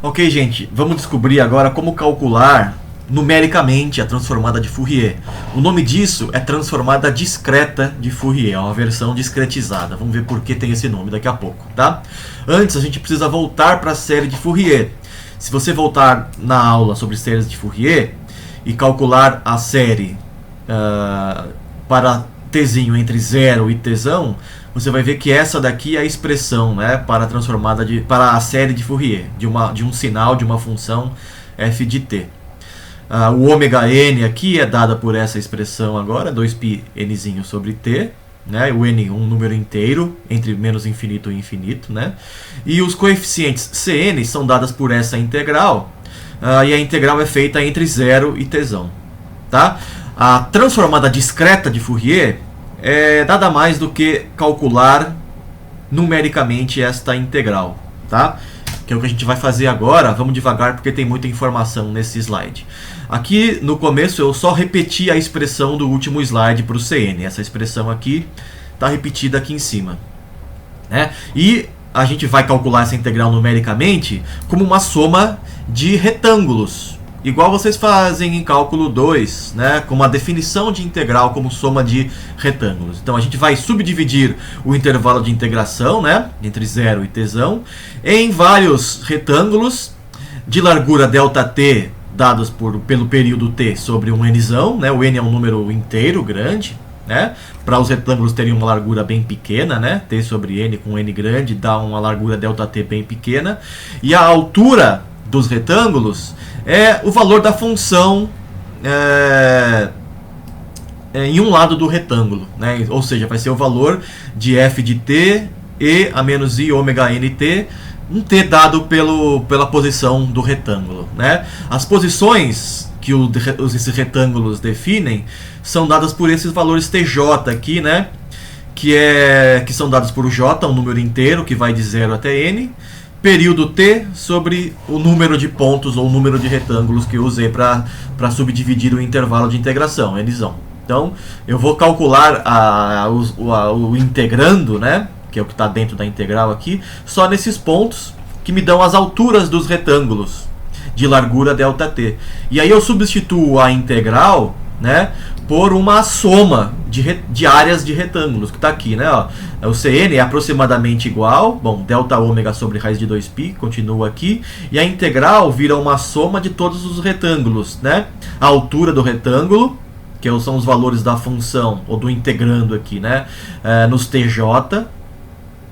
Ok, gente, vamos descobrir agora como calcular numericamente a transformada de Fourier. O nome disso é transformada discreta de Fourier, é uma versão discretizada. Vamos ver por que tem esse nome daqui a pouco, tá? Antes a gente precisa voltar para a série de Fourier. Se você voltar na aula sobre séries de Fourier e calcular a série para tzinho entre 0 e tzão, você vai ver que essa daqui é a expressão, né, para a para a série de Fourier, de um sinal, de uma função f de t. O ômega n aqui é dada por essa expressão agora, 2πnzinho sobre t, né, o n um número inteiro, entre menos infinito e infinito, né, e os coeficientes cn são dadas por essa integral, e a integral é feita entre 0 e tzão. Tá? A transformada discreta de Fourier é nada mais do que calcular numericamente esta integral, tá? Que é o que a gente vai fazer agora. Vamos devagar porque tem muita informação nesse slide. Aqui no começo eu só repeti a expressão do último slide para o Cn. Essa expressão aqui está repetida aqui em cima, né? E a gente vai calcular essa integral numericamente como uma soma de retângulos, igual vocês fazem em cálculo 2, né, com uma definição de integral como soma de retângulos. Então a gente vai subdividir o intervalo de integração, né, entre 0 e tzão, em vários retângulos de largura ΔT dados pelo período t sobre um nzão, né, o n é um número inteiro grande, né, para os retângulos terem uma largura bem pequena, né, t sobre n com n grande dá uma largura ΔT bem pequena, e a altura dos retângulos é o valor da função em um lado do retângulo, né? Ou seja, vai ser o valor de f de t e a menos i ômega nt, um t dado pela posição do retângulo, né? As posições que esses retângulos definem são dadas por esses valores tj aqui, né? Que são dados por j, um número inteiro que vai de 0 até n, período t sobre o número de pontos ou o número de retângulos que eu usei para subdividir o intervalo de integração, nzão. Então, eu vou calcular o integrando, né, que é o que está dentro da integral aqui, só nesses pontos que me dão as alturas dos retângulos de largura ΔT. E aí eu substituo a integral, né, por uma soma de áreas de retângulos, que está aqui, né? Ó. O Cn é aproximadamente igual, bom, delta ômega sobre raiz de 2π, continua aqui, e a integral vira uma soma de todos os retângulos, né? A altura do retângulo, que são os valores da função, ou do integrando aqui, né? Nos tj,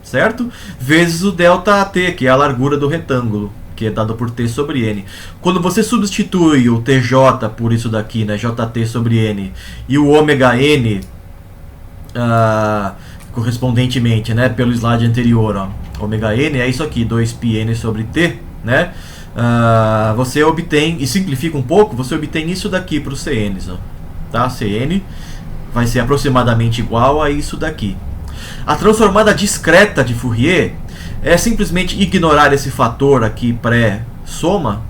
certo? Vezes o ΔT, que é a largura do retângulo, que é dado por t sobre n. Quando você substitui o tj por isso daqui, né, jt sobre n, e o ômega n correspondentemente, né, pelo slide anterior, ó, ômega n é isso aqui, 2πn sobre t, né, você obtém, e simplifica um pouco, você obtém isso daqui para o Cn, ó, tá? Cn vai ser aproximadamente igual a isso daqui. A transformada discreta de Fourier é simplesmente ignorar esse fator aqui pré-soma,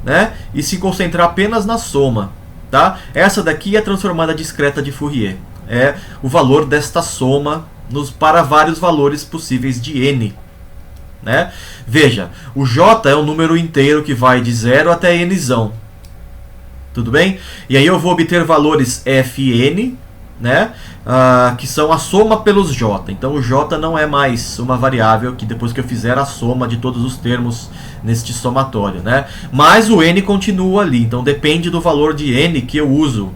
né, e se concentrar apenas na soma, tá? Essa daqui é a transformada discreta de Fourier. É o valor desta soma para vários valores possíveis de n, né? Veja, o j é um número inteiro que vai de 0 até nzão. Tudo bem? E aí eu vou obter valores fn, né, que são a soma pelos j. Então o j não é mais uma variável que depois que eu fizer a soma de todos os termos neste somatório, né? Mas o n continua ali, então depende do valor de n que eu uso,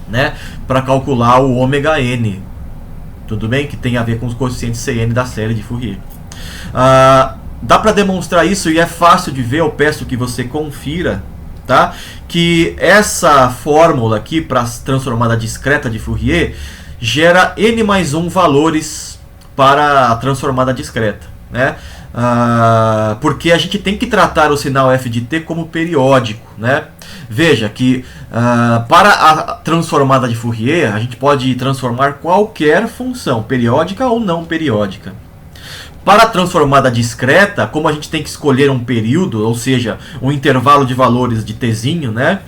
né, para calcular o ômega n. Tudo bem? Que tem a ver com os coeficientes Cn da série de Fourier. Dá para demonstrar isso e é fácil de ver, eu peço que você confira, tá? Que essa fórmula aqui para a transformada discreta de Fourier gera n mais 1 valores para a transformada discreta, né? Porque a gente tem que tratar o sinal f de t como periódico, né? Veja que para a transformada de Fourier a gente pode transformar qualquer função, periódica ou não periódica. Para a transformada discreta, como a gente tem que escolher um período, ou seja, um intervalo de valores de tzinho, né?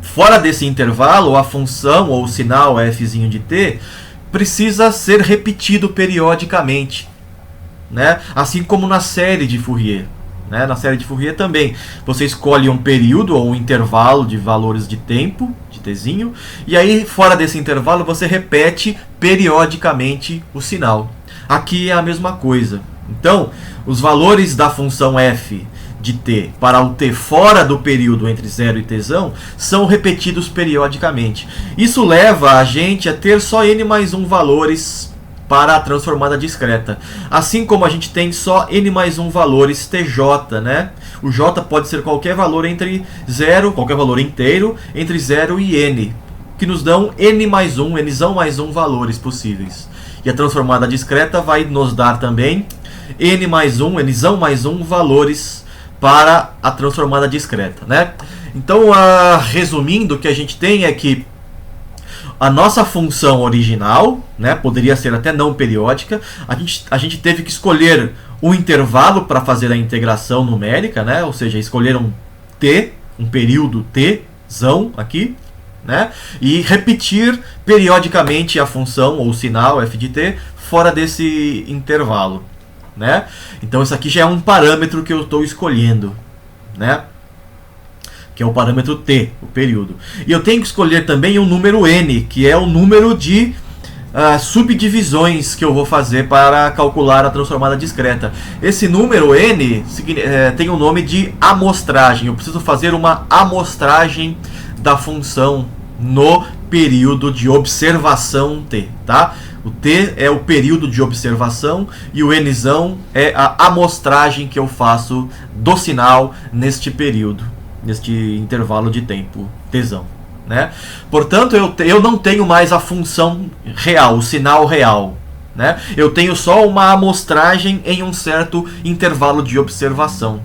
Fora desse intervalo, a função ou o sinal fzinho de t precisa ser repetido periodicamente, né? Assim como na série de Fourier. né? Na série de Fourier também. Você escolhe um período ou um intervalo de valores de tempo, de tzinho, e aí fora desse intervalo você repete periodicamente o sinal. Aqui é a mesma coisa. Então, os valores da função f de t para o t fora do período entre 0 e t são repetidos periodicamente. Isso leva a gente a ter só n mais 1 valores para a transformada discreta. Assim como a gente tem só n mais 1 valores tj, né? O j pode ser qualquer valor entre 0, qualquer valor inteiro, entre 0 e n, que nos dão n mais 1, nzão mais 1 valores possíveis. E a transformada discreta vai nos dar também n mais 1, nzão mais 1 valores para a transformada discreta, né? Então, resumindo, o que a gente tem é que a nossa função original, né, poderia ser até não periódica, a gente teve que escolher um intervalo para fazer a integração numérica, né? Ou seja, escolher um t, um período tzão aqui, né? E repetir periodicamente a função ou sinal f de t fora desse intervalo, né? Então isso aqui já é um parâmetro que eu estou escolhendo, né? Que é o parâmetro t, o período. E eu tenho que escolher também um número n, que é o número de subdivisões que eu vou fazer para calcular a transformada discreta. Esse número n tem o nome de amostragem. Eu preciso fazer uma amostragem da função no período de observação t, tá? O t é o período de observação e o nzão é a amostragem que eu faço do sinal neste período, neste intervalo de tempo tzão, né? Portanto, eu não tenho mais a função real, o sinal real, né? Eu tenho só uma amostragem em um certo intervalo de observação,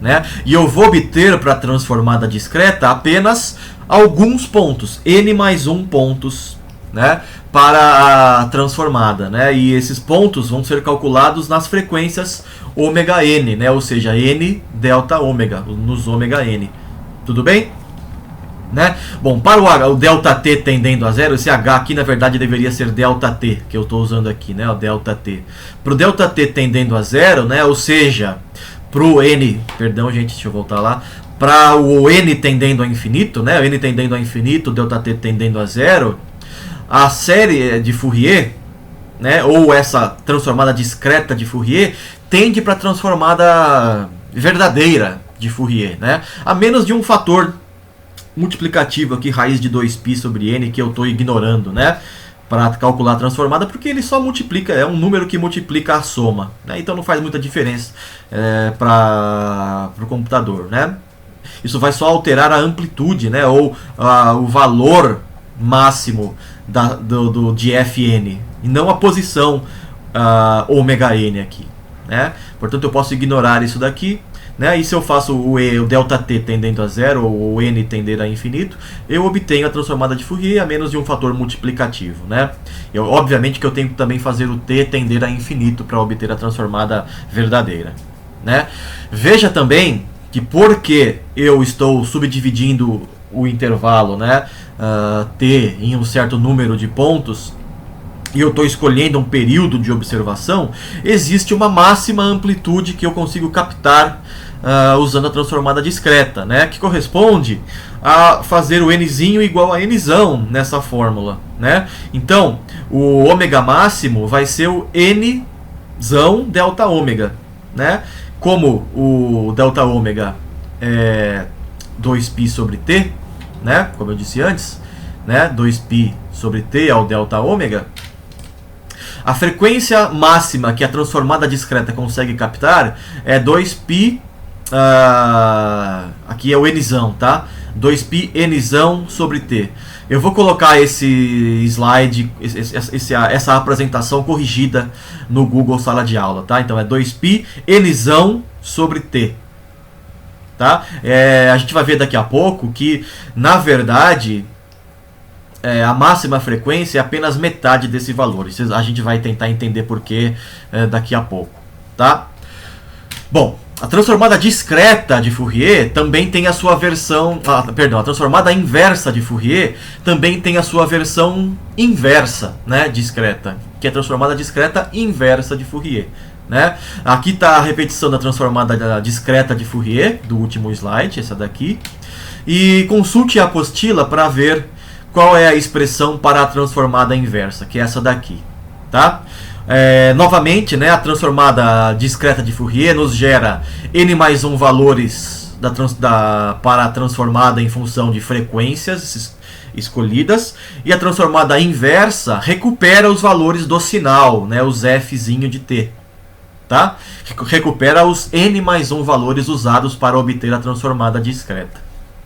né? E eu vou obter para a transformada discreta apenas alguns pontos, n mais 1 pontos, né, para a transformada, né? E esses pontos vão ser calculados nas frequências ômega n, né? Ou seja, n delta ômega, nos ômega n. Tudo bem? Né? Bom, para o delta t tendendo a zero, esse h aqui na verdade deveria ser delta t, que eu estou usando aqui, né? O delta t. Para o delta t tendendo a zero, né? Ou seja, para o n, perdão gente, deixa eu voltar lá, para o n tendendo a infinito, né? O n tendendo a infinito, o delta t tendendo a zero, a série de Fourier, né? Ou essa transformada discreta de Fourier, tende para a transformada verdadeira de Fourier, né? A menos de um fator multiplicativo aqui, raiz de 2π sobre n, que eu estou ignorando, né? Para calcular a transformada, porque ele só multiplica, é um número que multiplica a soma, né? Então não faz muita diferença para o computador, né? Isso vai só alterar a amplitude, né? Ou o valor máximo de Fn, e não a posição ômega n aqui, né? Portanto, eu posso ignorar isso daqui, né? E se eu faço o delta t tendendo a zero ou o n tender a infinito, eu obtenho a transformada de Fourier a menos de um fator multiplicativo, né? Obviamente que eu tenho que também fazer o t tender a infinito para obter a transformada verdadeira, né? Veja também que porque eu estou subdividindo o intervalo, né, t em um certo número de pontos, e eu estou escolhendo um período de observação, existe uma máxima amplitude que eu consigo captar usando a transformada discreta, né, que corresponde a fazer o nzinho igual a nzão nessa fórmula, né? Então, o ômega máximo vai ser o nzão delta ômega, né? Como o delta ômega é 2π sobre t, né? Como eu disse antes, né? 2π sobre t é o delta ômega. A frequência máxima que a transformada discreta consegue captar é 2π, aqui é o nzão, tá? 2π nzão sobre t. Eu vou colocar esse slide, essa apresentação corrigida no Google Sala de Aula, tá? Então é 2π nzão sobre t. Tá? A gente vai ver daqui a pouco que, na verdade, a máxima frequência é apenas metade desse valor. A gente vai tentar entender por que daqui a pouco. Tá? Bom, a transformada discreta de Fourier também tem a sua versão... a transformada inversa de Fourier também tem a sua versão inversa, né, discreta, que é a transformada discreta inversa de Fourier. né? Aqui está a repetição da transformada discreta de Fourier, do último slide, essa daqui. E consulte a apostila para ver qual é a expressão para a transformada inversa, que é essa daqui, tá? Novamente, né, a transformada discreta de Fourier nos gera n mais 1 valores para a transformada em função de frequências escolhidas, e a transformada inversa recupera os valores do sinal, né, os fzinho de t. Tá? Recupera os n mais 1 valores usados para obter a transformada discreta.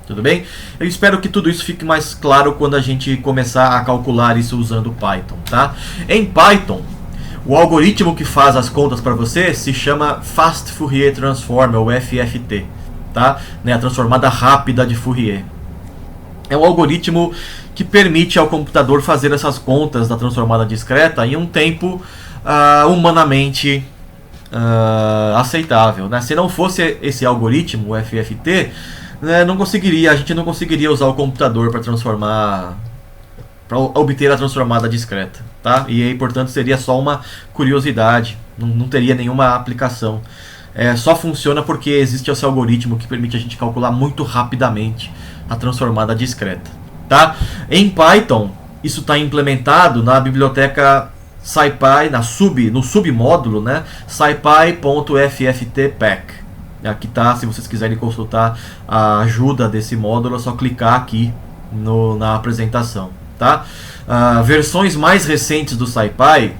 Tudo bem? Eu espero que tudo isso fique mais claro quando a gente começar a calcular isso usando Python. Tá? Em Python, o algoritmo que faz as contas para você se chama Fast Fourier Transform, ou FFT. Tá? Né? A transformada rápida de Fourier. É um algoritmo que permite ao computador fazer essas contas da transformada discreta em um tempo humanamente aceitável, né? Se não fosse esse algoritmo, o FFT, né, a gente não conseguiria usar o computador para obter a transformada discreta, tá? E aí, portanto, seria só uma curiosidade, não teria nenhuma aplicação. Só funciona porque existe esse algoritmo que permite a gente calcular muito rapidamente a transformada discreta, tá? Em Python, isso está implementado na biblioteca SciPy, no submódulo, né? scipy.fftpack. Aqui tá, se vocês quiserem consultar a ajuda desse módulo, é só clicar aqui na apresentação, tá? Versões mais recentes do SciPy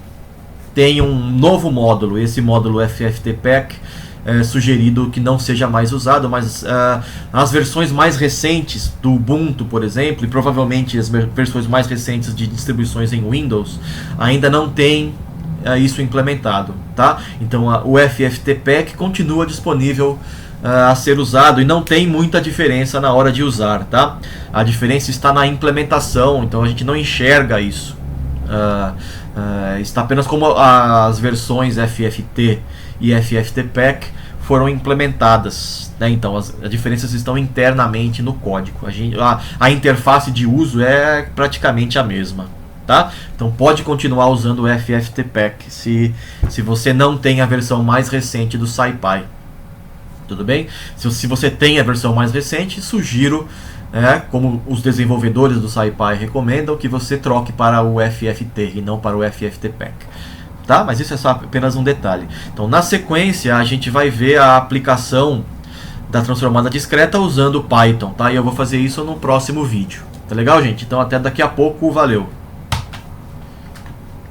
tem um novo módulo, esse módulo FFTPack é sugerido que não seja mais usado, mas as versões mais recentes do Ubuntu, por exemplo, e provavelmente as versões mais recentes de distribuições em Windows, ainda não tem isso implementado, tá? Então o FFTPack continua disponível a ser usado e não tem muita diferença na hora de usar, tá? A diferença está na implementação, então a gente não enxerga isso. Está apenas como as versões FFT e FFTPack foram implementadas, né? Então as diferenças estão internamente no código. A interface de uso é praticamente a mesma, tá? Então pode continuar usando o FFTPack se você não tem a versão mais recente do SciPy. Tudo bem? Se você tem a versão mais recente, sugiro, como os desenvolvedores do SciPy recomendam, que você troque para o FFT e não para o FFTPack. Tá? Mas isso é só apenas um detalhe. Então, na sequência, a gente vai ver a aplicação da transformada discreta usando Python, tá? E eu vou fazer isso no próximo vídeo. Tá legal, gente? Então, até daqui a pouco. Valeu!